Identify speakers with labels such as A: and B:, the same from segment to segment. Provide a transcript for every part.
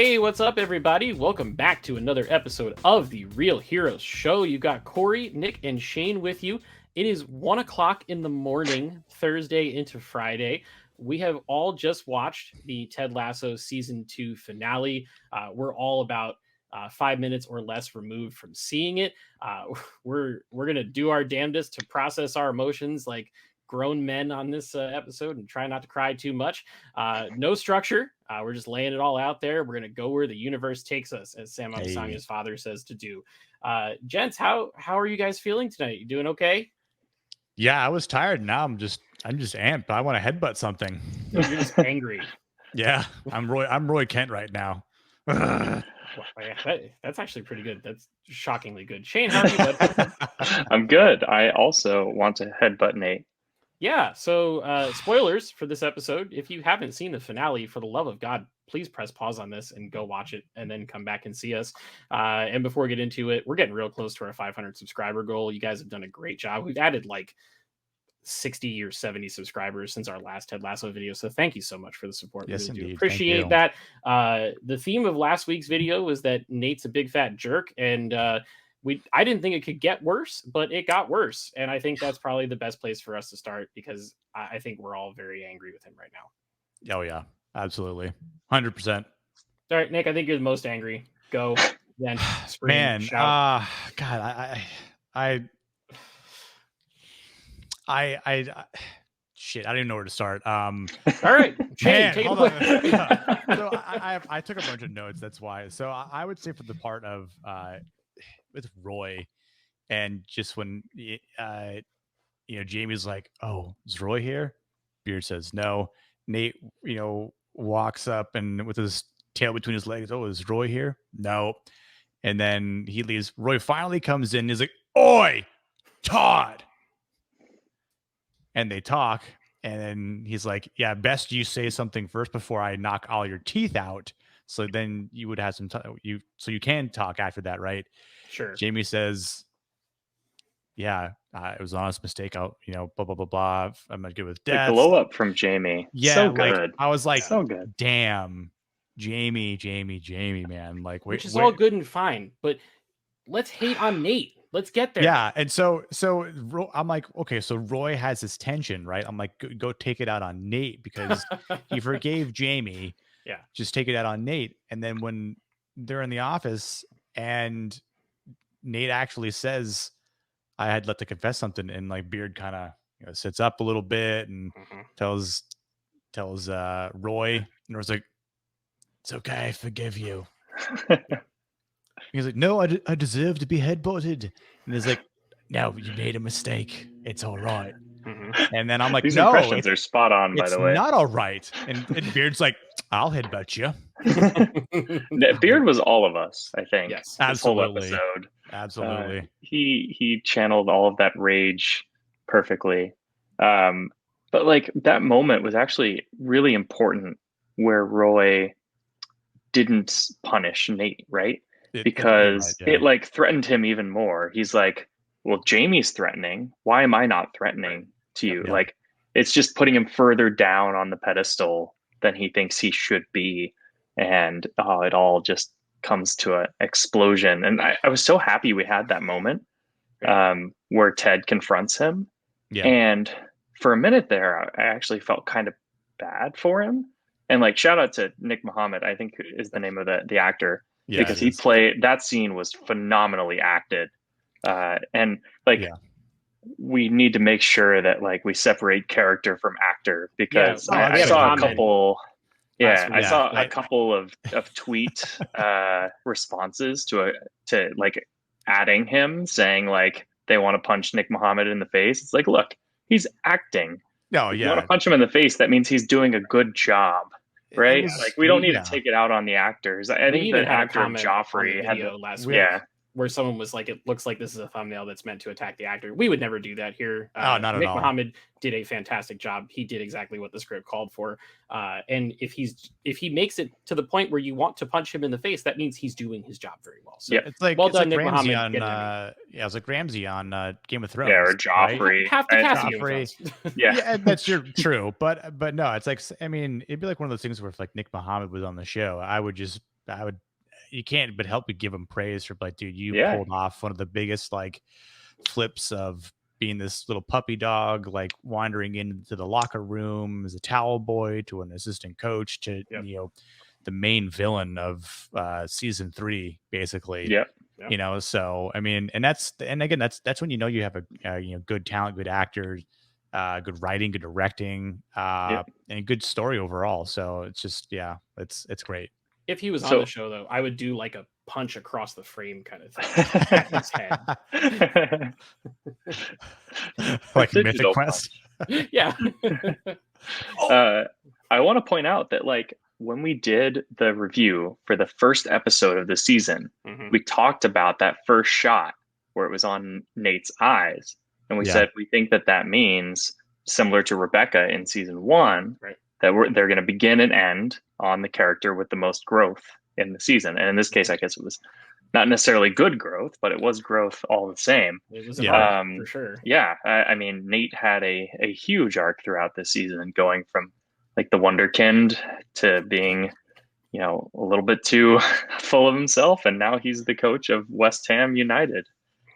A: Hey, what's up, everybody? Welcome back to another episode of the Real Heroes Show. You got Corey, Nick, and Shane with you. It is 1 o'clock in the morning, Thursday into Friday. We have all just watched the Ted Lasso season 2 finale. We're all about 5 minutes or less removed from seeing it. We're gonna do our damnedest to process our emotions like grown men on this episode and try not to cry too much. No structure. We're just laying it all out there. We're gonna go where the universe takes us, as Sam Abisanya's father says to do. Gents, how are you guys feeling tonight? You doing okay?
B: Yeah, I was tired. Now I'm just amped. I want to headbutt something.
A: No, you're just angry.
B: Yeah, I'm Roy Kent right now.
A: Well, yeah, that's actually pretty good. That's shockingly good. Shane, how are you, bud?
C: I'm good. I also want to headbutt Nate.
A: Yeah, so spoilers for this episode. If you haven't seen the finale, for the love of God, please press pause on this and go watch it and then come back and see us. And before we get into it, we're getting real close to our 500 subscriber goal. You guys have done a great job. We've added like 60 or 70 subscribers since our last Ted Lasso video. So thank you so much for the support.
B: Yes,
A: we really do
B: indeed.
A: appreciate that. The theme of last week's video was that Nate's a big fat jerk, and I didn't think it could get worse, but it got worse. And I think that's probably the best place for us to start because I think we're all very angry with him right now.
B: Oh yeah, absolutely. 100%.
A: All right, Nick, I think you're the most angry. Go then. Scream,
B: Man,
A: shout.
B: God, shit, I don't even know where to start.
A: All right, Shane, take it away.
B: So I took a bunch of notes. That's why. So I would say for the part of with Roy, and just when Jamie's like, "Oh, is Roy here?" Beard says no. Nate, walks up and with his tail between his legs, "Oh, is Roy here?" No. And then he leaves. Roy finally comes in. He's like, "Oi, Todd." And they talk, and then he's like, "Yeah, best you say something first before I knock all your teeth out. So then you would have some time. So you can talk after that, right?"
A: Sure.
B: Jamie says, "Yeah, it was an honest mistake. Blah blah blah blah. I'm not good with death."
C: The glow up from Jamie.
B: Yeah,
C: so good.
B: I was like,
C: so good.
B: Damn, Jamie, man. Like,
A: which is all good and fine, but let's hate on Nate. Let's get there.
B: Yeah, and so I'm like, okay, so Roy has this tension, right? I'm like, go take it out on Nate because he forgave Jamie.
A: Yeah,
B: just take it out on Nate. And then when they're in the office and Nate actually says, "I had to confess something," and like Beard kind of sits up a little bit and tells Roy, and Roy's like, "It's okay, I forgive you." He's like, "No, I deserve to be headbutted." And he's like, "No, you made a mistake. It's all right." And then I'm like,
C: "These
B: no,
C: impressions are spot on, by the way.
B: It's not all right." And Beard's like, "I'll headbutt you."
C: Beard was all of us, I think.
B: Yes, absolutely.
C: This whole episode.
B: Absolutely.
C: He channeled all of that rage perfectly. But like that moment was actually really important where Roy didn't punish Nate, right? Because it like threatened him even more. He's like, "Well, Jamie's threatening. Why am I not threatening to you?"
B: Yeah.
C: Like, it's just putting him further down on the pedestal than he thinks he should be. And it all just comes to an explosion. And I was so happy we had that moment where Ted confronts him.
B: Yeah.
C: And for a minute there, I actually felt kind of bad for him. And like, shout out to Nick Muhammad, I think is the name of the actor. Yeah, because he played, that scene was phenomenally acted. And like, we need to make sure that like we separate character from actor, because I saw a couple. I saw a couple of tweet responses to like adding him saying like they want to punch Nick Muhammad in the face. It's like, look, he's acting.
B: No,
C: if you want to punch him in the face, that means he's doing a good job. Right? Like, we don't need to take it out on the actors. I think the actor Joffrey had
A: last week where someone was like, "It looks like this is a thumbnail that's meant to attack the actor." We would never do that here.
B: Not at all.
A: Nick Muhammad did a fantastic job. He did exactly what the script called for. And if he makes it to the point where you want to punch him in the face, that means he's doing his job very well. So
B: it's like,
A: well done,
B: like
A: Nick
B: Ramsey
A: Muhammad.
B: It was like Ramsey on Game of Thrones.
C: Yeah, or Joffrey.
A: Right? Half the cast of Game of Thrones.
B: Yeah, that's true. But no, it's like, I mean, it'd be like one of those things where if like Nick Muhammad was on the show, I would just you can't but help but give him praise for like, dude, you
C: Yeah.
B: pulled off one of the biggest like flips of being this little puppy dog, like wandering into the locker room as a towel boy to an assistant coach to, the main villain of season 3, basically.
C: Yeah.
B: So I mean, and again, that's when you have a good talent, good actors, good writing, good directing, and good story overall. So it's just it's great.
A: If he was on the show, though, I would do like a punch across the frame kind of thing at his head.
B: Like Mythic Quest.
A: Yeah.
C: I want to point out that like when we did the review for the first episode of the season, we talked about that first shot where it was on Nate's eyes. And we said, we think that means, similar to Rebecca in season 1, that they're going to begin and end on the character with the most growth in the season. And in this case, I guess it was not necessarily good growth, but it was growth all the same.
A: It was an arc, for sure.
C: Yeah. I mean, Nate had a huge arc throughout this season, going from like the wonderkind to being, a little bit too full of himself. And now he's the coach of West Ham United.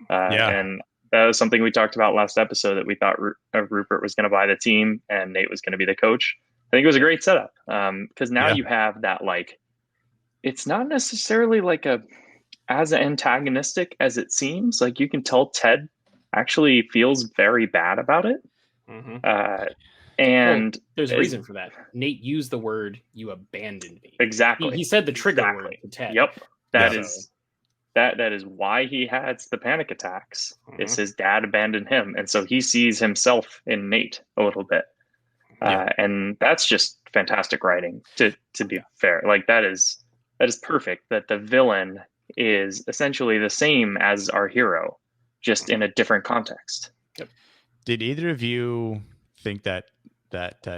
C: And that was something we talked about last episode, that we thought Rupert was going to buy the team and Nate was going to be the coach. I think it was a great setup, because now you have that, like, it's not necessarily like as antagonistic as it seems. Like, you can tell Ted actually feels very bad about it. And
A: there's a reason for that. Nate used the word, "you abandoned me."
C: Exactly.
A: He said the trigger word to Ted.
C: Yep. That is why he had the panic attacks. Is his dad abandoned him. And so he sees himself in Nate a little bit. And that's just fantastic writing, to be fair. Like, that is perfect, that the villain is essentially the same as our hero, just in a different context.
B: Did either of you think that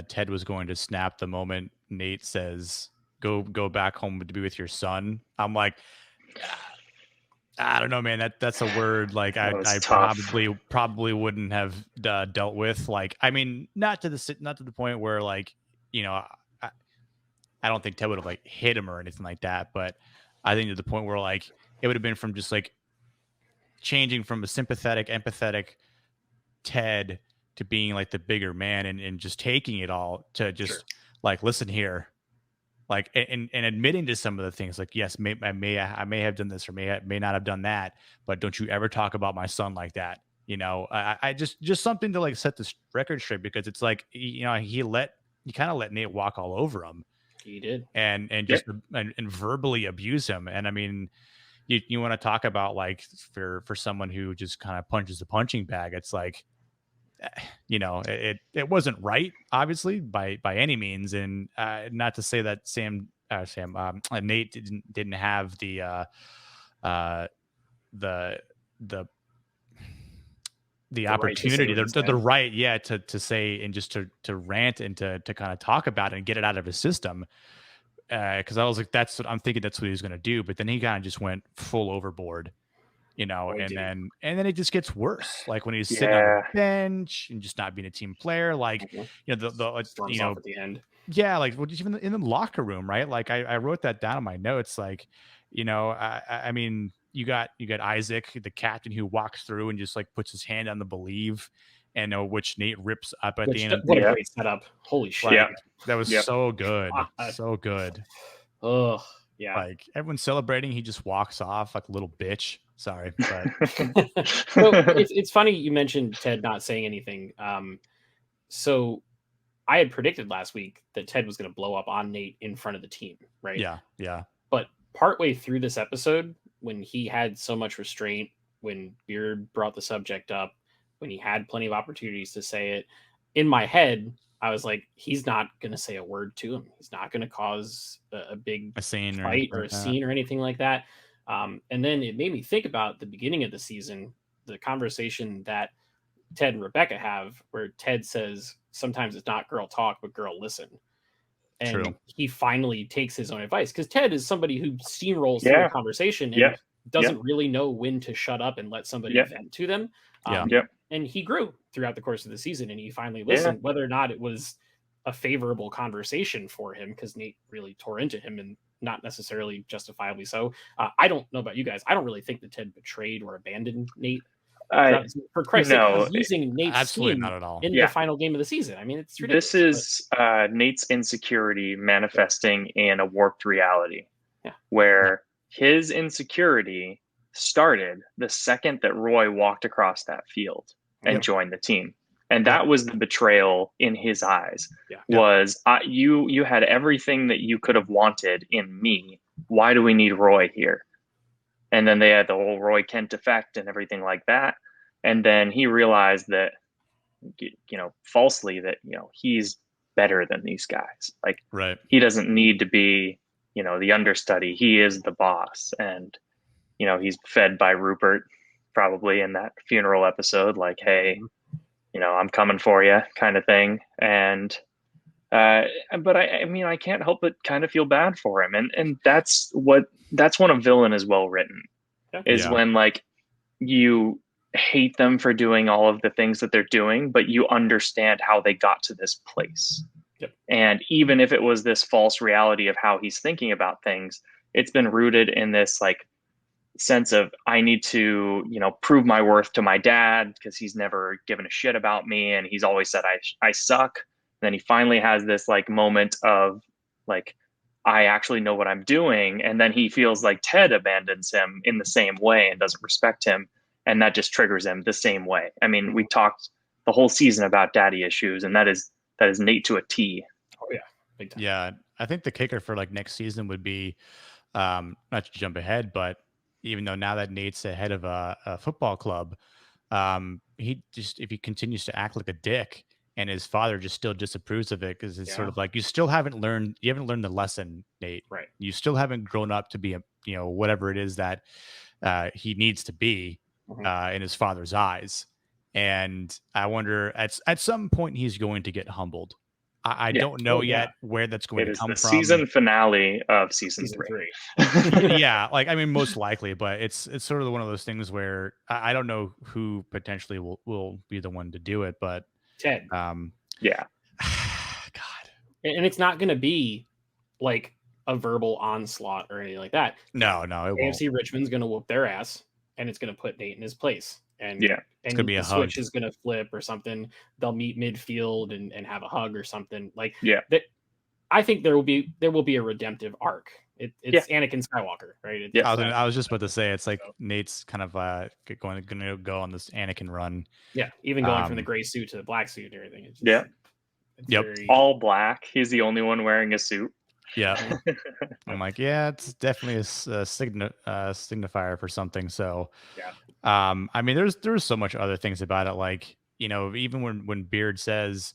B: Ted was going to snap the moment Nate says, go back home to be with your son? I'm like, I don't know, man. That's a word like I probably wouldn't have dealt with. Like, I mean, not to the point where, like, I don't think Ted would have like hit him or anything like that, but I think to the point where, like, it would have been from just like changing from a sympathetic, empathetic Ted to being like the bigger man and just taking it all to just like, listen here, like, and admitting to some of the things, like, yes, I may have done this or may not have done that, but don't you ever talk about my son like that. I just something to like set this record straight, because it's like, he kind of let Nate walk all over him.
A: He did.
B: And just and verbally abuse him. And I mean, you want to talk about, like, for someone who just kind of punches the punching bag, it's like, it wasn't right, obviously, by any means. And not to say that Nate didn't have the opportunity, the right, to say, and just to rant and to kind of talk about it and get it out of his system. Because I was like, I'm thinking that's what he was going to do, but then he kind of just went full overboard. And then it just gets worse. Like, when he's sitting on the bench and just not being a team player, like, at the end. Yeah. Like, well, just even in the locker room, right? Like, I wrote that down in my notes. Like, I mean, you got Isaac, the captain, who walks through and just like puts his hand on the believe, and which Nate rips up at the end.
A: What a great setup. Holy shit.
B: Like, that was so good. So good.
A: Oh, yeah.
B: Like, everyone's celebrating. He just walks off like a little bitch. Sorry, but
A: so it's funny you mentioned Ted not saying anything. So I had predicted last week that Ted was going to blow up on Nate in front of the team, right?
B: Yeah.
A: But partway through this episode, when he had so much restraint, when Beard brought the subject up, when he had plenty of opportunities to say it, in my head, I was like, he's not going to say a word to him. He's not going to cause a big
B: scene
A: fight or a scene or anything like that. And then it made me think about the beginning of the season, the conversation that Ted and Rebecca have, where Ted says, sometimes it's not girl talk, but girl listen. And he finally takes his own advice, because Ted is somebody who steamrolls through a conversation and doesn't really know when to shut up and let somebody vent to them. And he grew throughout the course of the season, and he finally listened, whether or not it was a favorable conversation for him, because Nate really tore into him in not necessarily justifiably so. I don't know about you guys. I don't really think that Ted betrayed or abandoned Nate. For Christ's sake, he's using Nate's
B: absolutely
A: scheme
B: not at all
A: in the final game of the season. I mean, it's ridiculous.
C: This is Nate's insecurity manifesting in a warped reality, where his insecurity started the second that Roy walked across that field and joined the team. And that was the betrayal in his eyes. Was you had everything that you could have wanted in me. Why do we need Roy here? And then they had the whole Roy Kent effect and everything like that. And then he realized that, falsely, that, he's better than these guys. Like, he doesn't need to be, the understudy. He is the boss. And, he's fed by Rupert probably in that funeral episode, like, hey, I'm coming for you kind of thing. And, but I mean, I can't help but kind of feel bad for him. And that's when a villain is well written, is when, like, you hate them for doing all of the things that they're doing, but you understand how they got to this place. And even if it was this false reality of how he's thinking about things, it's been rooted in this, like, sense of, I need to, prove my worth to my dad because he's never given a shit about me. And he's always said, I suck. And then he finally has this, like, moment of, like, I actually know what I'm doing. And then he feels like Ted abandons him in the same way and doesn't respect him. And that just triggers him the same way. I mean, we talked the whole season about daddy issues, and that is Nate to a T.
A: Oh yeah. Big time.
B: Yeah. I think the kicker for, like, next season would be, not to jump ahead, but even though now that Nate's the head of a football club, if he continues to act like a dick, and his father just still disapproves of it, because it's sort of like, you haven't learned the lesson, Nate.
A: Right.
B: You still haven't grown up to be whatever it is that he needs to be in his father's eyes. And I wonder, at some point he's going to get humbled. I don't know yet where that's going to come from.
C: It is the season finale of season 3.
B: Yeah, like, I mean, most likely, but it's sort of one of those things where I don't know who potentially will be the one to do it, but
A: Ted.
C: Yeah.
B: God.
A: And it's not going to be like a verbal onslaught or anything like that.
B: No, it won't.
A: AFC Richmond's going to whoop their ass, and it's going to put Nate in his place. And
B: it's going to be a
A: switch is going to flip or something. They'll meet midfield and have a hug or something. Like, I think there will be a redemptive arc. It's Anakin Skywalker, right?
B: I was just about to say, it's like Nate's kind of going to go on this Anakin run.
A: Yeah, even going from the gray suit to the black suit and everything. It's
C: just, all black. He's the only one wearing a suit.
B: Yeah. I'm like, it's definitely a signifier for something. So I mean, there's so much other things about it, like, even when Beard says,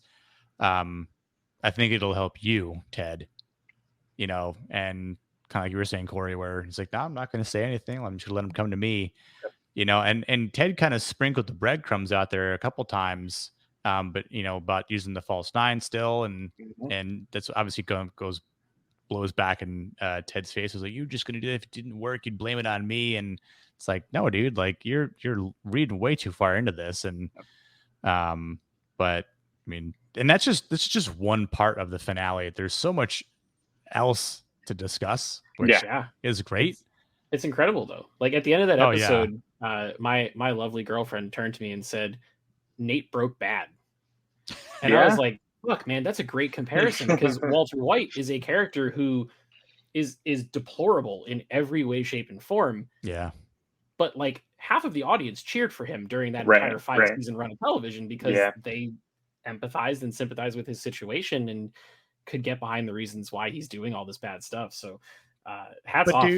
B: I think it'll help you, Ted, and kind of like you were saying, Corey, where he's like, no, I'm not going to say anything. I'm just going to let him come to me, and Ted kind of sprinkled the breadcrumbs out there a couple times, but about using the false 9 still, and that's obviously blows back in Ted's face. It was like, you're just going to do it. If it didn't work, you'd blame it on me. And it's like, no, dude, like, you're reading way too far into this. And, but I mean, and that's just one part of the finale. There's so much else to discuss, which is great.
A: It's incredible though. Like, at the end of that episode, my lovely girlfriend turned to me and said, Nate broke bad. And I was like, look, man, that's a great comparison, because Walter White is a character who is deplorable in every way, shape, and form.
B: Yeah.
A: But, like, half of the audience cheered for him during that entire 5-season run of television, because they empathized and sympathized with his situation and could get behind the reasons why he's doing all this bad stuff. So hats off.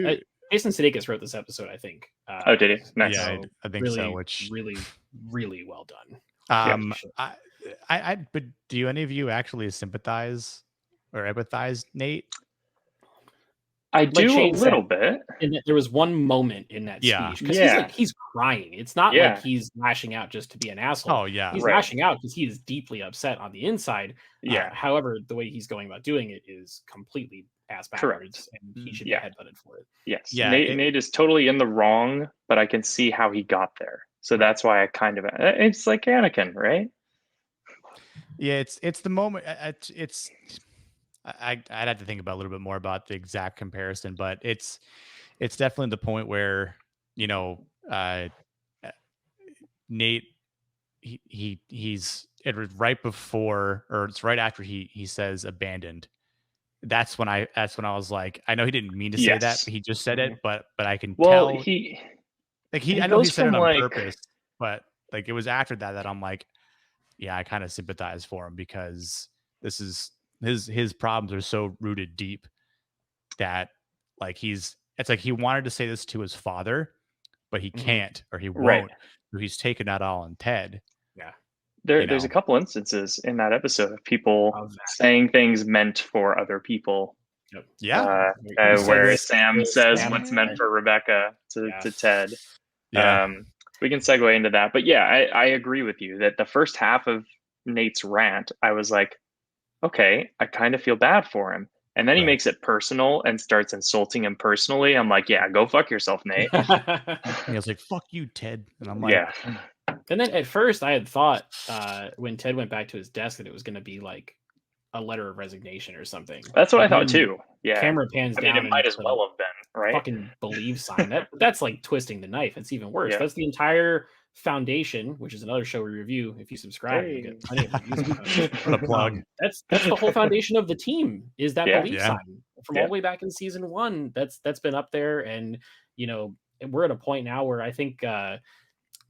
A: Jason Sudeikis wrote this episode, I think.
C: Did he? Nice.
B: Yeah, I think
A: really,
B: so. Which
A: really, really well done.
B: But do any of you actually sympathize or empathize Nate?
C: I do a little bit.
A: And there was one moment in that speech, because he's crying. It's not like he's lashing out just to be an asshole.
B: Oh yeah,
A: he's lashing out because he is deeply upset on the inside. However, the way he's going about doing it is completely ass backwards, and he should be headbutted for it.
C: Yes, Nate is totally in the wrong, but I can see how he got there. So that's why I kind of, it's like Anakin, right?
B: Yeah, it's the moment. I'd have to think about a little bit more about the exact comparison, but it's definitely the point where, you know, uh, Nate, it was right before, or it's right after he says abandoned. That's when I was like, I know he didn't mean to say that, but he just said it, but I can
C: Well,
B: tell,
C: he
B: I know he
C: goes
B: said it
C: from
B: on
C: like,
B: purpose, but like it was after that I'm like, yeah, I kind of sympathize for him, because this is his problems are so rooted deep that, like, it's like he wanted to say this to his father, but he can't, or he
C: right.
B: won't. So he's taken that all on Ted.
A: Yeah.
C: There's a couple instances in that episode of people saying things meant for other people.
A: Yep.
B: Yeah.
C: Where Sam says what's meant for Rebecca to Ted.
B: Yeah.
C: We can segue into that. But yeah, I agree with you that the first half of Nate's rant, I was like, okay, I kind of feel bad for him. And then he makes it personal and starts insulting him personally. I'm like, yeah, go fuck yourself, Nate.
B: He was like, fuck you, Ted. And I'm like,
C: yeah.
A: And then at first I had thought when Ted went back to his desk that it was going to be like a letter of resignation or something.
C: That's what I thought too. Yeah.
A: Camera pans down.
C: It might as well have been, right?
A: Fucking believe sign. That's like twisting the knife. It's even worse. Yeah. That's the entire foundation, which is another show we review. If you subscribe, you get plenty of reviews.
B: What a plug.
A: That's the whole foundation of the team, is that belief sign from all the way back in season 1. That's been up there, and you know, we're at a point now where I think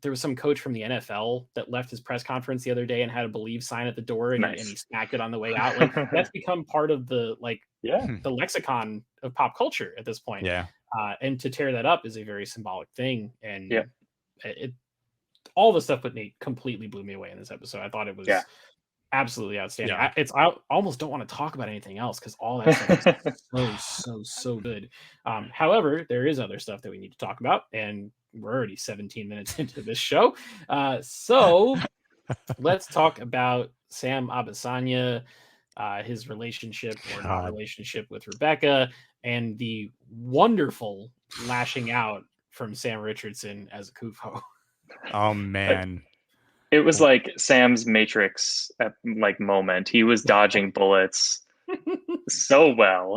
A: there was some coach from the NFL that left his press conference the other day and had a believe sign at the door, and, and he smacked it on the way out. Like, that's become part of the the lexicon of pop culture at this point.
B: Yeah.
A: And to tear that up is a very symbolic thing. And all the stuff with Nate completely blew me away in this episode. I thought it was absolutely outstanding.
B: Yeah.
A: I almost don't want to talk about anything else because all that stuff is so good. However, there is other stuff that we need to talk about, and we're already 17 minutes into this show. So let's talk about Sam Abasanya, his relationship or not relationship with Rebecca, and the wonderful lashing out from Sam Richardson as a Kufo.
B: Oh man.
C: It was like Sam's Matrix moment. He was dodging bullets so well.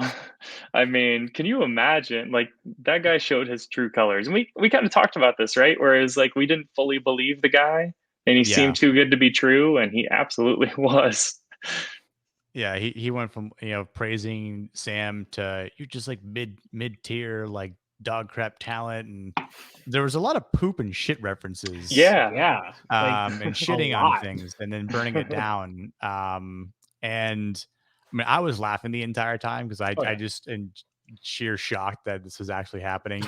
C: I mean, can you imagine? Like, that guy showed his true colors. And we kind of talked about this, right? Whereas like we didn't fully believe the guy, and he seemed too good to be true, and he absolutely was.
B: Yeah, he went from, you know, praising Sam to, you're just like mid tier, like dog crap talent, and there was a lot of poop and shit references.
A: Yeah.
B: And shitting on things and then burning it down. And I mean, I was laughing the entire time because I just in sheer shock that this was actually happening,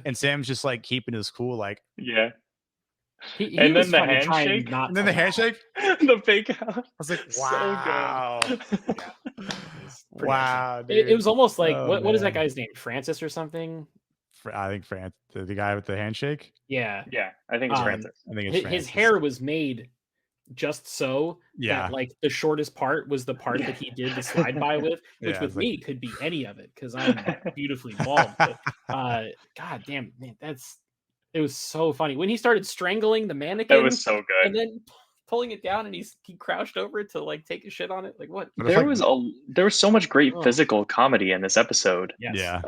B: and Sam's just like keeping his cool, like
A: he
C: and
A: was
C: then the handshake,
B: and then the handshake,
C: the fake out.
B: I was like, wow,
C: so good.
B: Wow,
A: dude. It was almost like what is that guy's name? Francis or something?
B: I think Francis, the guy with the handshake.
C: Yeah, I think it's Francis.
B: I think it's Francis.
A: His hair was made just so that like the shortest part was the part that he did the slide by with, which with me could be any of it because I'm beautifully bald. But, God damn, man, it was so funny when he started strangling the mannequin.
C: That was so good.
A: And then pulling it down, and he crouched over it to like take a shit on it. Like, what?
C: There was so much great physical comedy in this episode.
A: Yes.
B: Yeah.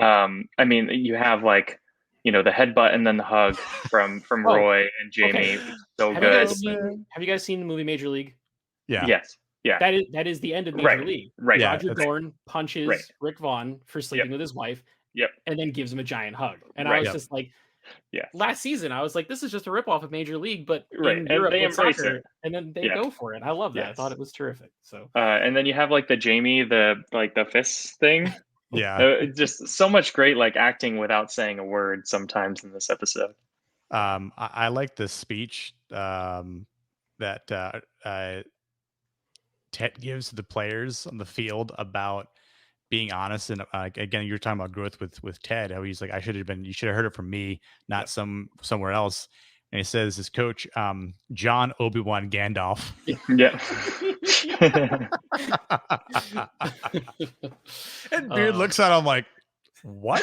C: I mean, you have like, you know, the headbutt and then the hug from Roy and Jamie. Okay. So good.
A: Have you guys seen the movie Major League?
B: Yeah.
C: Yes. Yeah.
A: That is the end of Major League.
C: Right.
A: Roger Dorn punches Rick Vaughn for sleeping with his wife.
C: Yep.
A: And then gives him a giant hug. And I was just like, last season, I was like, this is just a ripoff of Major League, but in Europe, they embrace it, and then they go for it. I love that. I thought it was terrific. So,
C: and then you have like the Jamie, the fist thing.
B: Yeah,
C: just so much great like acting without saying a word sometimes in this episode.
B: I like the speech that Ted gives to the players on the field about being honest, and again, you're talking about growth with Ted. How he's like, you should have heard it from me, not somewhere else. And he says his coach, John Obi-Wan Gandalf.
C: Yeah.
B: And Beard looks at him like, what?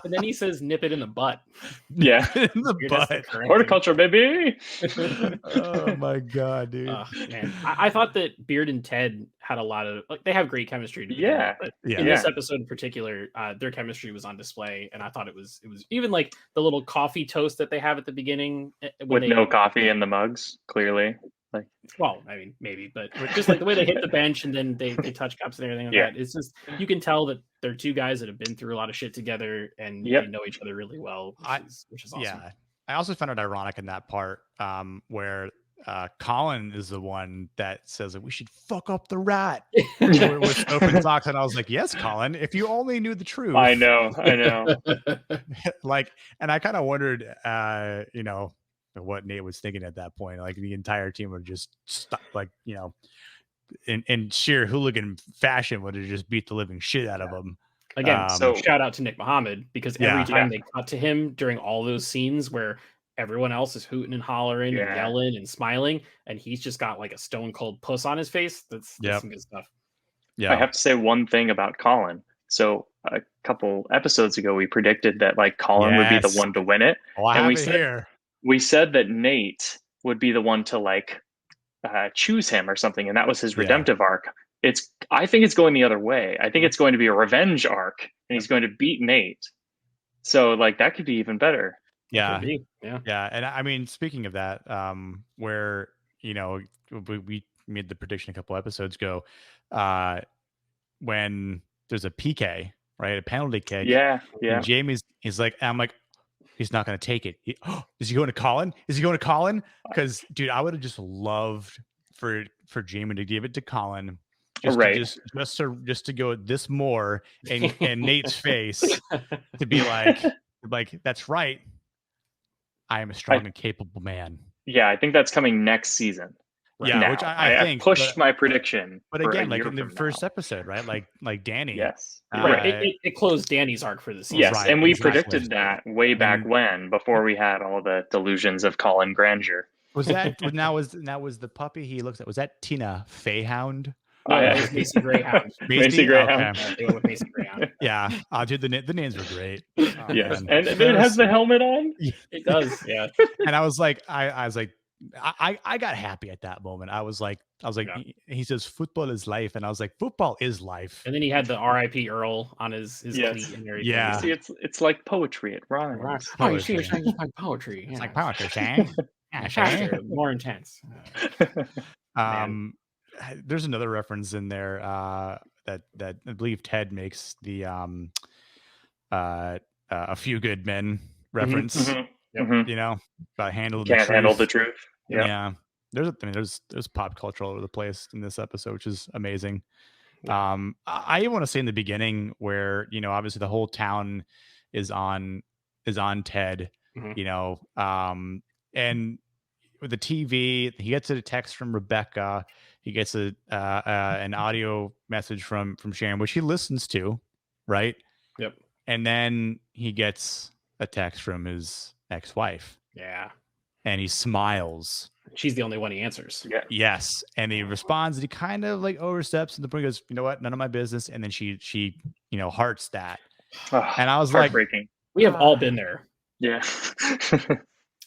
A: And then he says, "Nip it in the butt."
C: Yeah,
B: in the butt.
C: Horticulture, baby.
B: Oh my god, dude.
A: Man, I thought that Beard and Ted had a lot of they have great chemistry. But in this episode in particular, their chemistry was on display, and I thought it was even like the little coffee toast that they have at the beginning
C: with no coffee in the mugs, clearly. Like,
A: well, I mean, maybe, but just like the way they hit the bench and then they touch cups and everything like that. It's just, you can tell that they're two guys that have been through a lot of shit together and they know each other really well, which is awesome. Yeah.
B: I also found it ironic in that part where Colin is the one that says that we should fuck up the rat with open socks. And I was like, yes, Colin, if you only knew the truth.
C: I know.
B: Like, and I kind of wondered, you know, what Nate was thinking at that point. Like the entire team would just like, you know, in sheer hooligan fashion would have just beat the living shit out of him.
A: Again, so shout out to Nick Mohammed, because every time they cut to him during all those scenes where everyone else is hooting and hollering and yelling and smiling, and he's just got like a stone cold puss on his face. That's some good stuff.
C: Yeah, I have to say one thing about Colin. So a couple episodes ago, we predicted that like Colin would be the one to win it,
B: and
C: we said that Nate would be the one to like choose him or something, and that was his redemptive arc. I think it's going the other way. I think it's going to be a revenge arc, and he's going to beat Nate. So like that could be even better.
B: Yeah. And I mean, speaking of that, where, you know, we made the prediction a couple episodes ago, when there's a PK, right, a penalty kick. And Jamie's like, I'm like, he's not going to take it. Is he going to Colin? Because, dude, I would have just loved for Jamie to give it to Colin, just to go this more in Nate's face, to be like, that's right. I am a strong and capable man.
C: Yeah, I think that's coming next season.
B: Yeah, now. Which I think
C: pushed my prediction.
B: But again, like in the first episode, right? Like Danny.
C: Yes.
A: It closed Danny's arc for the season.
C: Yes, and we predicted that way back when, before we had all the delusions of Colin Grandeur.
B: Was that was the puppy he looks at? Was that Tina Fayhound?
A: It was Macy Greyhound.
C: Macy Greyhound.
A: Okay. They went with Macy Greyhound.
B: Yeah, dude, the names were great.
C: Yes, and it has the helmet on.
A: It does, yeah.
B: And I was like, I got happy at that moment. I was like, he says football is life, and I was like, football is life.
A: And then he had the R.I.P. Earl on his cleat and everything.
B: Yeah,
C: see, it's like poetry. It rhymes.
A: Oh, you see, it's like poetry.
B: It's like poetry, Shane.
A: Faster, more intense.
B: There's another reference in there that I believe Ted makes, the A Few Good Men reference. You know, about handling
C: can't handle the truth.
B: Yeah. There's pop culture all over the place in this episode, which is amazing. I even want to say in the beginning where, you know, obviously the whole town is on Ted, you know, and with the TV, he gets a text from Rebecca. He gets an audio message from Sharon, which he listens to, right?
A: Yep.
B: And then he gets a text from his ex-wife.
A: Yeah.
B: And he smiles.
A: She's the only one he answers.
C: Yeah.
B: Yes. And he responds, and he kind of like oversteps, and the point goes, you know what? None of my business. And then she you know, hearts that. And I was like,
A: we have all been there.
C: Yeah.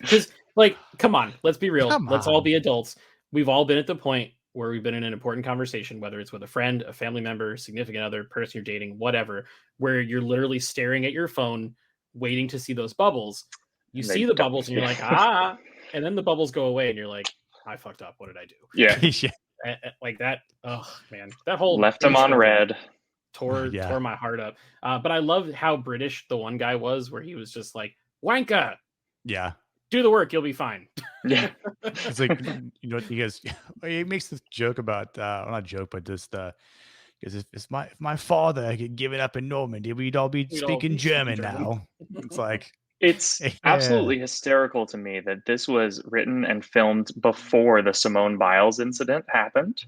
A: Because, like, come on, let's be real. Let's all be adults. We've all been at the point where we've been in an important conversation, whether it's with a friend, a family member, significant other, person you're dating, whatever, where you're literally staring at your phone, waiting to see those bubbles. You see the bubbles and you're like, and then the bubbles go away and you're like, I fucked up. What did I do?
C: Yeah.
A: Like that. Oh man, that whole
C: left him on red.
A: Tore my heart up. But I love how British the one guy was, where he was just like, wanka.
B: Yeah.
A: Do the work, you'll be fine.
B: Yeah. It's like, you know, he makes this joke about, well, not joke, but just, because if my father had given up in Normandy, we'd all be speaking German now. It's like,
C: it's absolutely hysterical to me that this was written and filmed before the Simone Biles incident happened.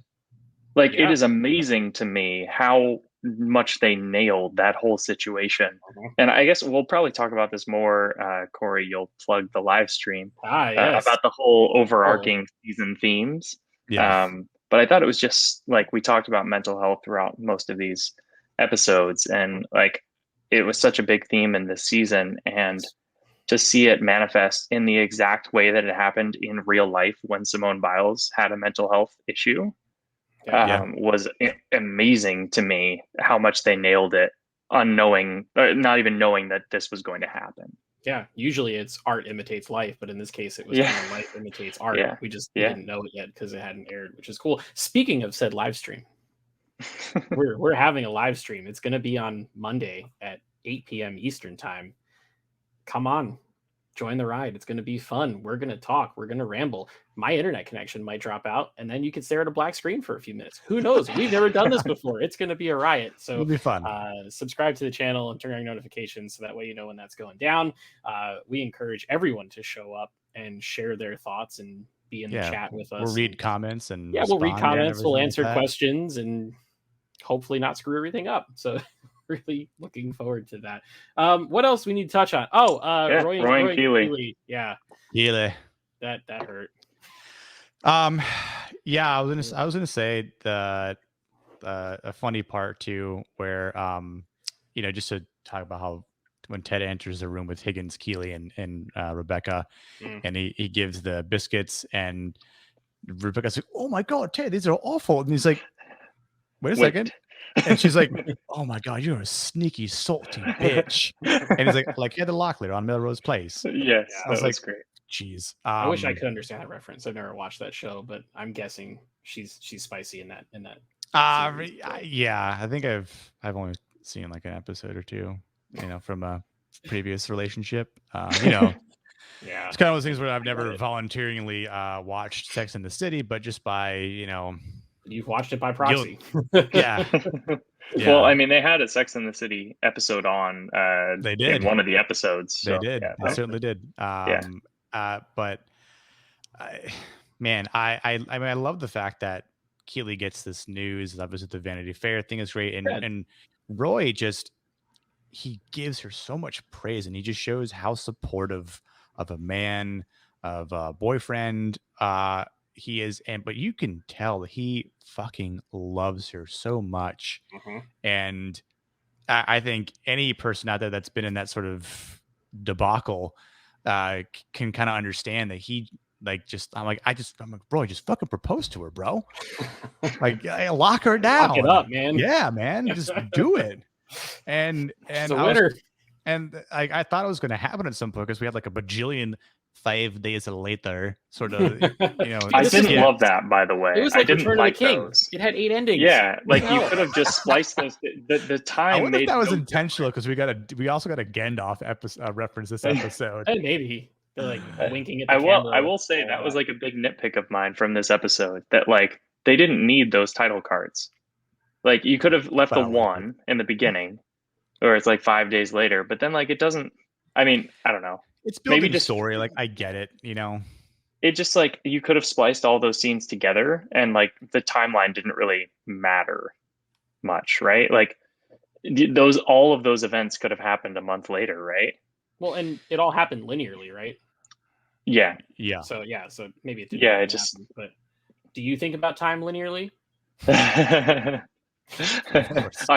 C: Like, it is amazing to me how much they nailed that whole situation. And I guess we'll probably talk about this more. Corey, you'll plug the live stream about the whole overarching season themes. But I thought it was just like, we talked about mental health throughout most of these episodes, and like, it was such a big theme in this season, and to see it manifest in the exact way that it happened in real life when Simone Biles had a mental health issue was amazing to me. How much they nailed it, unknowing, not even knowing that this was going to happen.
A: Yeah, usually it's art imitates life, but in this case, it was kind of life imitates art.
C: Yeah.
A: We didn't know it yet because it hadn't aired, which is cool. Speaking of said live stream, we're having a live stream. It's going to be on Monday at 8 p.m. Eastern time. Come on, join the ride. It's going to be fun. We're going to talk. We're going to ramble. My internet connection might drop out, and then you can stare at a black screen for a few minutes. Who knows? We've never done this before. It's going to be a riot. So
B: it'll be fun.
A: Subscribe to the channel and turn on your notifications so that way you know when that's going down. We encourage everyone to show up and share their thoughts and be in the chat with us.
B: We'll read comments and
A: we'll read comments. We'll answer questions and hopefully not screw everything up. So really looking forward to that. What else we need to touch on? Roy and Keeley. Yeah.
B: Keeley.
A: That hurt.
B: I was gonna say that a funny part too, where just to talk about how when Ted enters the room with Higgins, Keeley, and Rebecca, and he gives the biscuits, and Rebecca's like, "Oh my God, Ted, these are awful," and he's like, "Wait a second." And she's like, "Oh my God, you're a sneaky, salty bitch." And he's like, "Heather Locklear on Melrose Place."
C: Yes,
B: I was
C: that was great.
B: Jeez,
A: I wish I could understand that reference. I've never watched that show, but I'm guessing she's spicy in that.
B: Yeah, I think I've only seen like an episode or two, from a previous relationship.
A: Yeah,
B: it's kind of those things where I've never voluntarily watched Sex in the City, but just by
A: you've watched it by proxy.
B: Yeah.
C: Well, I mean, they had a Sex in the City episode on.
B: They did
C: in one of the episodes. So,
B: they did.
C: Yeah,
B: they certainly did. But I love the fact that Keeley gets this news. That was at the Vanity Fair thing is great, and Roy he gives her so much praise, and he just shows how supportive of a man, of a boyfriend he is, but you can tell that he fucking loves her so much. And I think any person out there that's been in that sort of debacle can kind of understand that he I'm like, bro, just fucking propose to her, bro. Like, lock her down.
A: Lock it up, man.
B: Yeah, man, just do it. And
A: she's a winner.
B: I thought it was going to happen at some point because we had like a bajillion 5 days later sort of,
C: I didn't love that, by the way.
A: It was like
C: I didn't
A: Return
C: like
A: of the King.
C: those.
A: It had 8 endings.
C: Yeah, like you could have just spliced those. The time.
B: I wonder if that was intentional because we also got a Gandalf reference this episode.
A: And maybe they're like winking at the
C: camera. I will say that was like a big nitpick of mine from this episode, that like they didn't need those title cards. Like you could have left the one in the beginning, or it's like 5 days later, but then like it doesn't. I mean, I don't know.
B: It's building a story. Like I get it,
C: It just like you could have spliced all those scenes together, and like the timeline didn't really matter much, right? Like all of those events could have happened a month later, right?
A: Well, and it all happened linearly, right?
B: Yeah.
A: So maybe it didn't.
C: Yeah, it just.
A: Happen, but do you think about time linearly?
C: I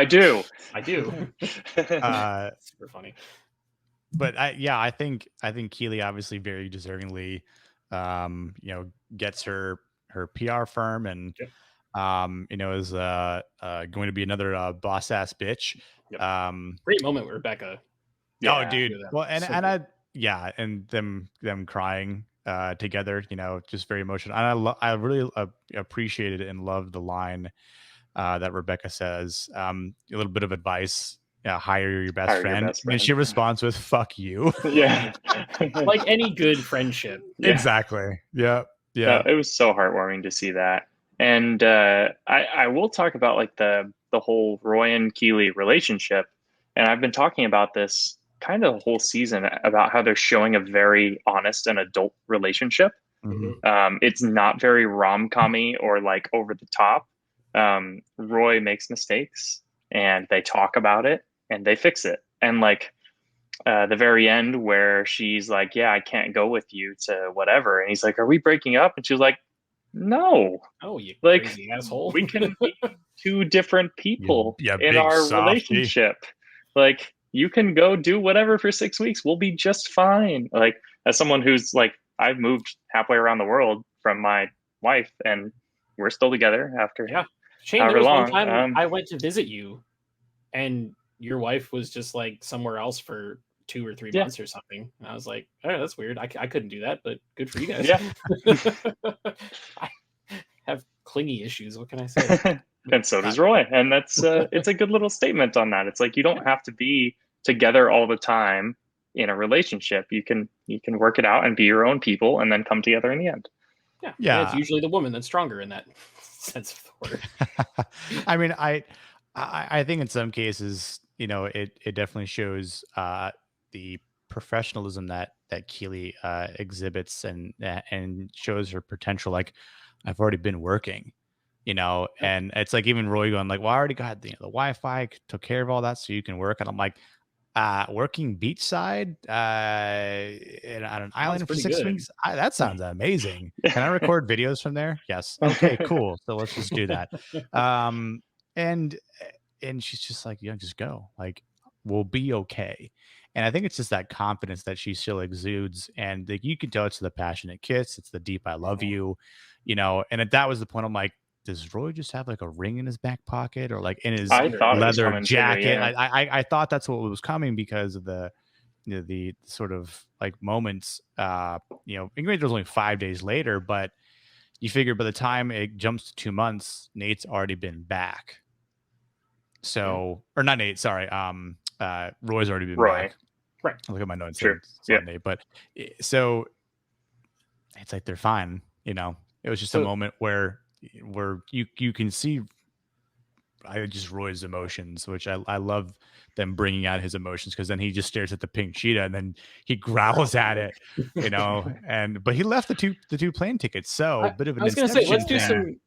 C: do.
A: Super funny.
B: But I think Keeley obviously very deservingly, gets her PR firm and, is going to be another boss ass bitch.
A: Yep. Great moment with Rebecca.
B: Oh, dude. Well, and them crying together, just very emotional. And I really appreciated and loved the line that Rebecca says, a little bit of advice. Yeah, hire your best friend. And she responds with "fuck you."
C: Yeah,
A: like any good friendship.
B: Yeah. Exactly. Yeah.
C: No, it was so heartwarming to see that. And I will talk about like the whole Roy and Keeley relationship. And I've been talking about this kind of the whole season about how they're showing a very honest and adult relationship. It's not very rom-com-y or like over the top. Roy makes mistakes and they talk about it and they fix it. And like the very end where she's like, yeah, I can't go with you to whatever. And he's like, are we breaking up? And she's like, no.
A: Oh, you
C: like,
A: crazy asshole.
C: We can be two different people in our relationship. Like, you can go do whatever for 6 weeks. We'll be just fine. Like, as someone who's like, I've moved halfway around the world from my wife, and we're still together after
A: Shane, there was one time I went to visit you, and your wife was just like somewhere else for 2 or 3 months or something. And I was like, oh, that's weird. I couldn't do that, but good for you guys. I have clingy issues. What can I say?
C: And so does Roy. And that's it's a good little statement on that. It's like, you don't have to be together all the time in a relationship. You can work it out and be your own people and then come together in the end.
A: Yeah. And it's usually the woman that's stronger in that sense of the word.
B: I mean, I think in some cases, you know, it definitely shows the professionalism that Keeley exhibits and shows her potential. Like, I've already been working, you know, and it's like even Roy going like, well, I already got the Wi-Fi, took care of all that so you can work. And I'm like, working beachside on an island for 6 weeks. That sounds amazing. Can I record videos from there? Yes. Okay, cool. So let's just do that. And she's just like, yeah, just go. Like, we'll be okay. And I think it's just that confidence that she still exudes. And you can tell it's the passionate kiss. It's the deep, I love you, you know. And that was the point. I'm like, does Roy just have like a ring in his back pocket or like in his leather jacket? Too, yeah. I thought that's what was coming because of the sort of like moments, you know, granted, there's only 5 days later, but you figure by the time it jumps to 2 months, Nate's already been back. So, or not Nate, sorry. Roy's already been back.
A: Right.
B: Look at my notes.
C: Sure.
B: Nate, but so it's like, they're fine. You know, it was just a moment where you can see Roy's emotions, which I love them bringing out his emotions, because then he just stares at the pink cheetah and then he growls at it, you know. But he left the two plane tickets, so a bit of an.
A: I was going to say, let's do some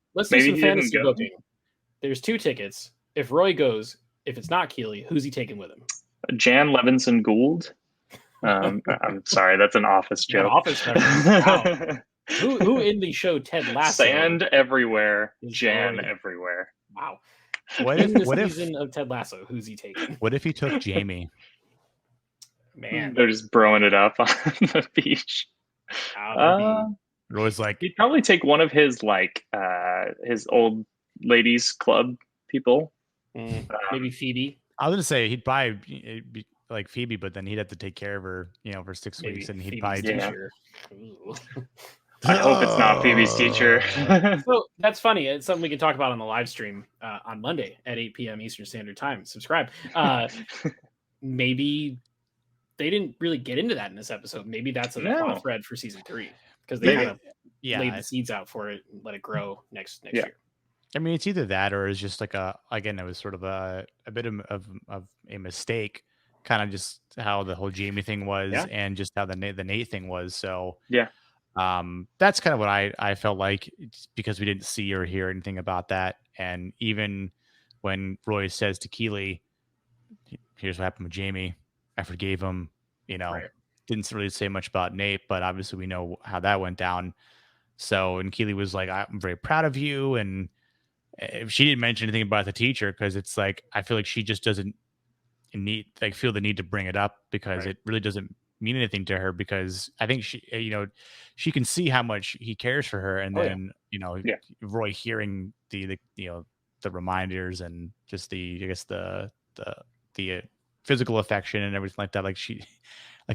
A: fantasy booking. There's 2 tickets. If Roy goes, if it's not Keeley, who's he taking with him?
C: Jan Levinson Gould. I'm sorry, that's an Office joke.
A: Office reference. Wow. Who in the show Ted Lasso?
C: Sand everywhere, Jan everywhere.
A: Wow.
B: What
A: in the season of Ted Lasso, who's he taking?
B: What if he took Jamie?
A: Man,
C: they're just broing it up on the beach.
B: Roy's like,
C: he'd probably take one of his his old ladies club people.
A: Maybe Phoebe.
B: I was gonna say he'd probably be like Phoebe, but then he'd have to take care of her, you know, for 6 weeks, and he'd probably
A: teacher.
C: I hope it's not Phoebe's teacher.
A: So that's funny. It's something we can talk about on the live stream on Monday at 8 p.m. Eastern Standard Time. Subscribe. Maybe they didn't really get into that in this episode. Maybe that's a plot thread for season 3, because they kind of laid the seeds out for it and let it grow next year.
B: I mean, it's either that or it's just like it was sort of a bit of a mistake, kind of just how the whole Jamie thing was and just how the Nate thing was. So that's kind of what I felt like, because we didn't see or hear anything about that. And even when Roy says to Keeley, here's what happened with Jamie, I forgave him, you know, didn't really say much about Nate, but obviously we know how that went down. So, and Keeley was like, I'm very proud of you. And she didn't mention anything about the teacher, because it's like, I feel like she just doesn't feel the need to bring it up, because it really doesn't mean anything to her, because I think she, you know, she can see how much he cares for her. And then, you know, Roy hearing the you know, the reminders and just the physical affection and everything like that. Like he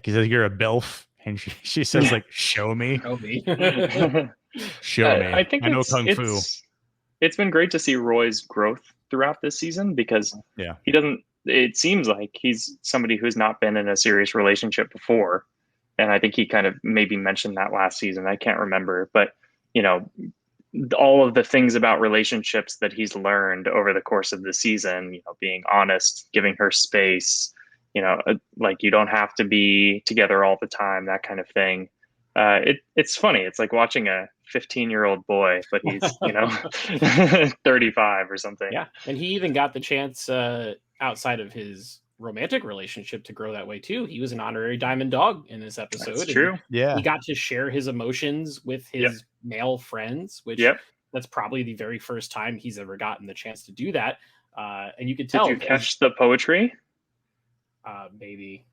B: says, you're a BILF. And she says like, show me.
A: Show me.
C: Show me. I think I know Kung Fu. It's been great to see Roy's growth throughout this season, because it seems like he's somebody who's not been in a serious relationship before. And I think he kind of maybe mentioned that last season. I can't remember, but you know, all of the things about relationships that he's learned over the course of the season, you know, being honest, giving her space, you know, like you don't have to be together all the time, that kind of thing. It's funny. It's like watching a 15-year-old boy, but he's, you know, 35 or something.
A: Yeah. And he even got the chance outside of his romantic relationship to grow that way too. He was an honorary diamond dog in this episode.
C: That's true.
B: Yeah.
A: He got to share his emotions with his male friends, which that's probably the very first time he's ever gotten the chance to do that. And you could tell.
C: Did you catch the poetry?
A: Maybe.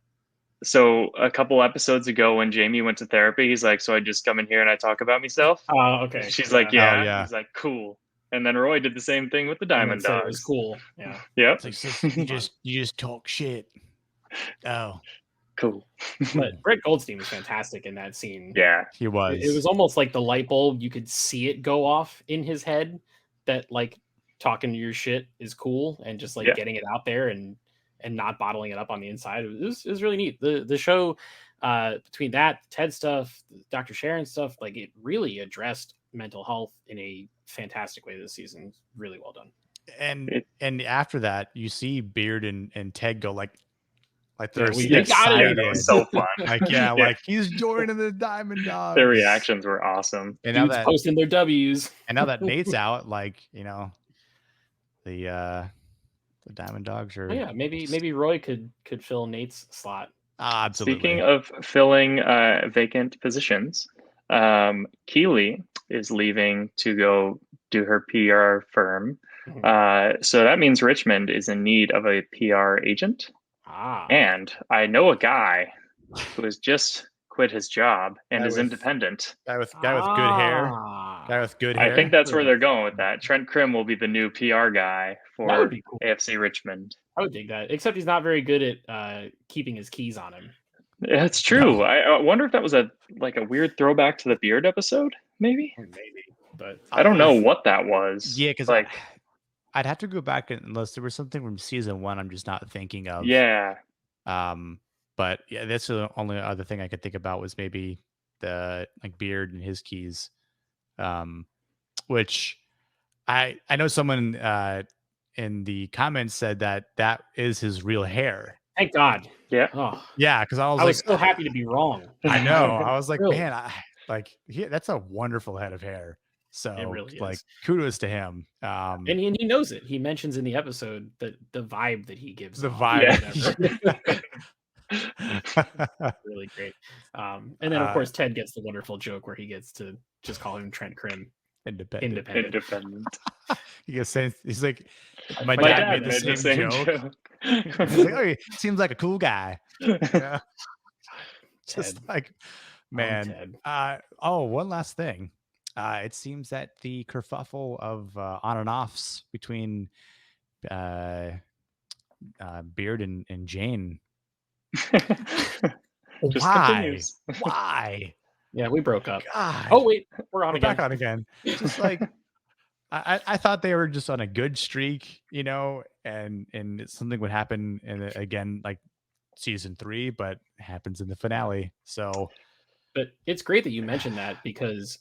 C: So a couple episodes ago when Jamie went to therapy, he's like, so I just come in here and I talk about myself.
A: Oh, okay.
C: She's like,
B: Oh,
C: yeah.
B: yeah.
C: He's like, cool. And then Roy did the same thing with the
A: And then
C: Diamond
A: said
C: Dogs.
A: it was cool. Yeah.
C: Yep.
B: It's like, you just talk shit. Oh,
C: Cool.
A: But Brett Goldstein was fantastic in that scene.
C: Yeah.
B: he was.
A: It was almost like the light bulb. You could see it go off in his head that like talking your shit is cool and just like getting it out there and not bottling it up on the inside. It was really neat. The show, between that Ted stuff, Dr. Sharon stuff, like it really addressed mental health in a fantastic way this season. Really well done.
B: And after that, you see Beard and Ted go like they're
A: we got
B: excited.
A: it.
C: That was so fun.
B: Like like he's joining the Diamond Dogs.
C: Their reactions were awesome.
B: And
A: Dudes posting their W's.
B: And now that Nate's out, like the Diamond Dogs are.
A: Oh, yeah, maybe Roy could fill Nate's slot.
B: Absolutely.
C: Speaking of filling vacant positions, Keeley is leaving to go do her PR firm. So that means Richmond is in need of a PR agent. And I know a guy who has just quit his job and is independent.
B: Guy with good hair. Guy with good hair.
C: I think that's where they're going with that. Trent Krim will be the new PR guy for
A: cool.
C: AFC Richmond.
A: I would dig that, except he's not very good at keeping his keys on him.
C: That's true. No. I wonder if that was a weird throwback to the Beard episode, maybe,
A: but
C: I don't know what that was.
B: Yeah, because I'd have to go back unless there was something from season 1 I'm just not thinking of.
C: Yeah.
B: But yeah, that's the only other thing I could think about was maybe the Beard and his keys. Which I know someone in the comments said that is his real hair.
A: Thank God.
C: Yeah.
A: Oh.
B: Yeah, because I was
A: so happy to be wrong.
B: I know. I was like, really? Man, that's a wonderful head of hair. So
A: it really is.
B: Kudos to him.
A: And he knows it. He mentions in the episode that the vibe that he gives.
B: The vibe.
A: Really great. And then of course Ted gets the wonderful joke where he gets to just call him Trent Krim.
C: Independent.
B: He's like, my dad made the same joke. He's like, oh, he seems like a cool guy. Yeah. Just like, man. One last thing. It seems that the kerfuffle of on and offs between Beard and Jane. Why?
A: Yeah, we broke up.
B: God.
A: Oh wait, we're
B: back on again. Just like I thought they were just on a good streak, and something would happen again like season 3, but it happens in the finale. So,
A: but it's great that you mentioned that because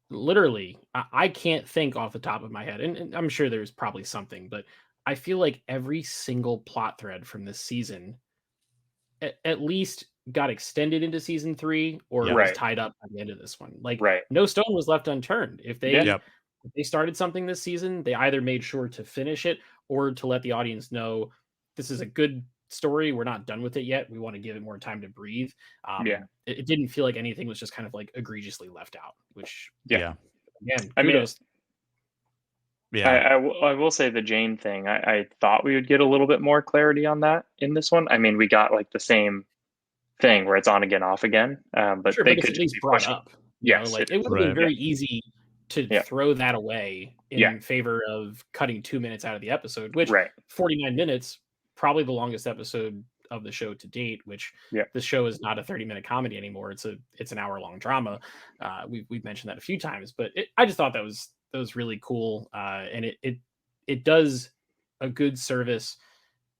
A: literally I can't think off the top of my head, and I'm sure there's probably something, but I feel like every single plot thread from this season at least got extended into season 3 or was tied up at the end of this one. Like no stone was left unturned. If they started something this season, they either made sure to finish it or to let the audience know this is a good story. We're not done with it yet. We want to give it more time to breathe. It didn't feel like anything was just kind of like egregiously left out, which again, kudos.
C: I will say the Jane thing. I thought we would get a little bit more clarity on that in this one. I mean, we got like the same thing where it's on again, off again. But
A: sure,
C: they
A: but
C: could
A: at least be brought up.
C: Yes,
A: it would have been very easy to throw that away in favor of cutting 2 minutes out of the episode, which 49 minutes, probably the longest episode of the show to date, which the show is not a 30-minute comedy anymore. It's an hour-long drama. We've mentioned that a few times, but I just thought that was really cool. And it does a good service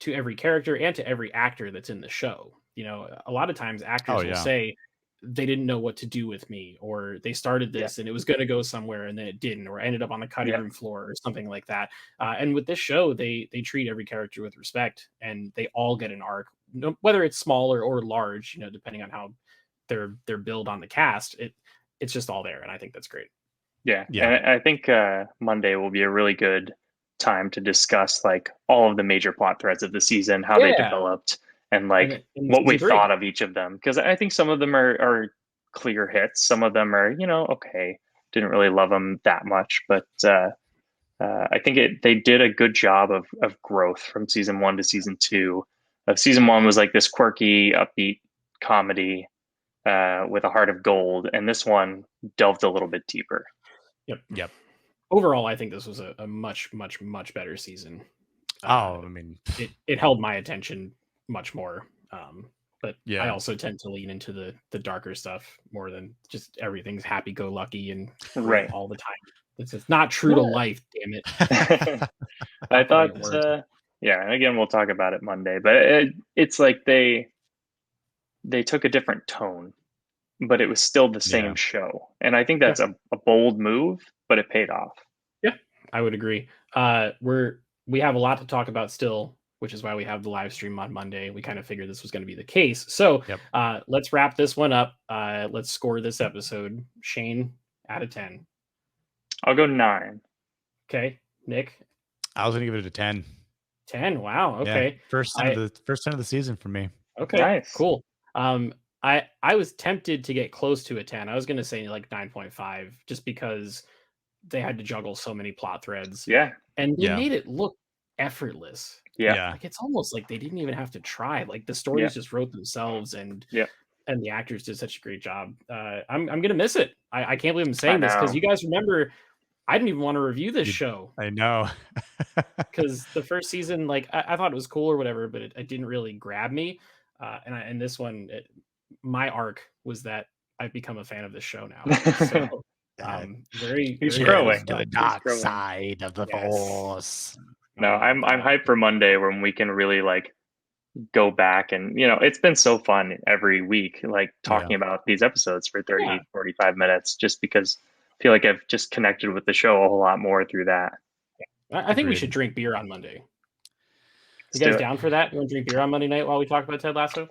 A: to every character and to every actor that's in the show. A lot of times actors will say they didn't know what to do with me, or they started this and it was going to go somewhere and then it didn't, or ended up on the cutting room floor or something like that. And with this show, they treat every character with respect and they all get an arc, whether it's small or large, depending on how they're built on the cast. It's just all there. And I think that's great.
C: Yeah. And I think Monday will be a really good time to discuss like all of the major plot threads of the season, how they developed, and like what we thought of each of them. Because I think some of them are clear hits. Some of them are, okay, didn't really love them that much. But I think they did a good job of growth from season 1 to season 2. Season 1 was like this quirky, upbeat comedy with a heart of gold, and this one delved a little bit deeper.
B: Yep.
A: Overall, I think this was a much, much, much better season.
B: I mean,
A: it held my attention much more. But
B: yeah.
A: I also tend to lean into the darker stuff more than just everything's happy-go-lucky and
C: right
A: all the time. It's not true to life, damn it.
C: I thought, yeah, and again, we'll talk about it Monday, but it's like they took a different tone, but it was still the same show. And I think that's a bold move, but it paid off.
A: Yeah, I would agree. We have a lot to talk about still, which is why we have the live stream on Monday. We kind of figured this was going to be the case. So let's wrap this one up. Let's score this episode. Shane, out of 10.
C: I'll go 9.
A: Okay. Nick?
B: I was going to give it a 10.
A: 10? Wow. Okay.
B: Yeah. First 10 of the season for me.
A: Okay. Nice. Cool. I was tempted to get close to a 10. I was going to say like 9.5 just because they had to juggle so many plot threads.
C: Yeah.
A: And they made it look effortless.
C: Yeah.
A: Like it's almost like they didn't even have to try. Like the stories just wrote themselves, and the actors did such a great job. I'm gonna miss it. I can't believe I'm saying this because you guys remember I didn't even want to review this show.
B: I know.
A: Because the first season, like I thought it was cool or whatever, but it didn't really grab me. And this one, my arc was that I've become a fan of this show now. So
C: he's growing
B: to the dark side of the force.
C: No, I'm hyped for Monday when we can really like go back and it's been so fun every week, like talking about these episodes for 30, 45 minutes, just because I feel like I've just connected with the show a whole lot more through that.
A: I think we should drink beer on Monday. You guys down for that? You want to drink beer on Monday night while we talk about Ted Lasso?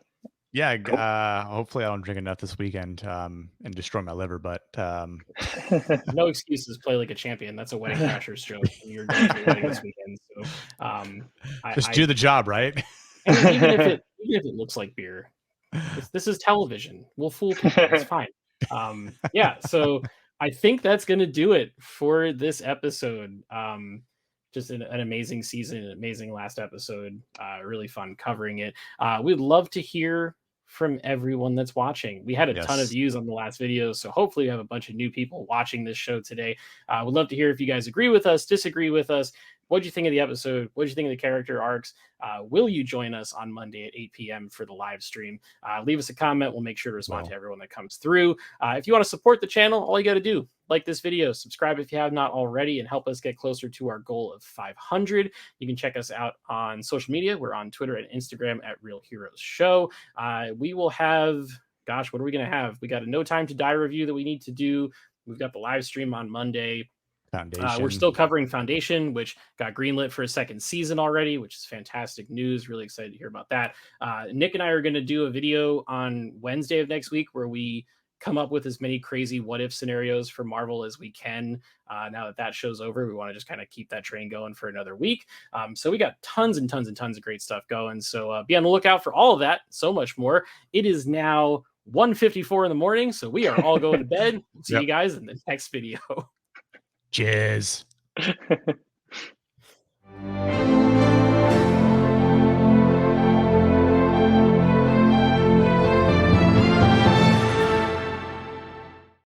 B: Yeah, cool. Hopefully I don't drink enough this weekend and destroy my liver, but
A: no excuses. Play like a champion. That's a Wedding Crashers joke. You're going to a wedding this weekend, so
B: just do the job, right?
A: even if it looks like beer, this is television. We'll fool people. It's fine. So I think that's going to do it for this episode. Just an amazing season, an amazing last episode. Really fun covering it. We'd love to hear from everyone that's watching. We had a ton of views on the last video, so hopefully we have a bunch of new people watching this show today. We'd love to hear if you guys agree with us, disagree with us. What did you think of the episode? What did you think of the character arcs? Will you join us on Monday at 8 p.m. for the live stream? Leave us a comment. We'll make sure to respond to everyone that comes through. If you want to support the channel, all you got to do, like this video, subscribe if you have not already, and help us get closer to our goal of 500. You can check us out on social media. We're on Twitter and Instagram at Real Heroes Show. We will have, what are we going to have? We got a No Time to Die review that we need to do. We've got the live stream on Monday. We're still covering Foundation, which got greenlit for a second season already, which is fantastic news. Really excited to hear about that. Nick and I are going to do a video on Wednesday of next week where we come up with as many crazy what if scenarios for Marvel as we can. Now that show's over, we want to just kind of keep that train going for another week. So we got tons and tons and tons of great stuff going. So be on the lookout for all of that. So much more. It is now 1:54 in the morning. So we are all going to bed. See you guys in the next video.
B: Cheers.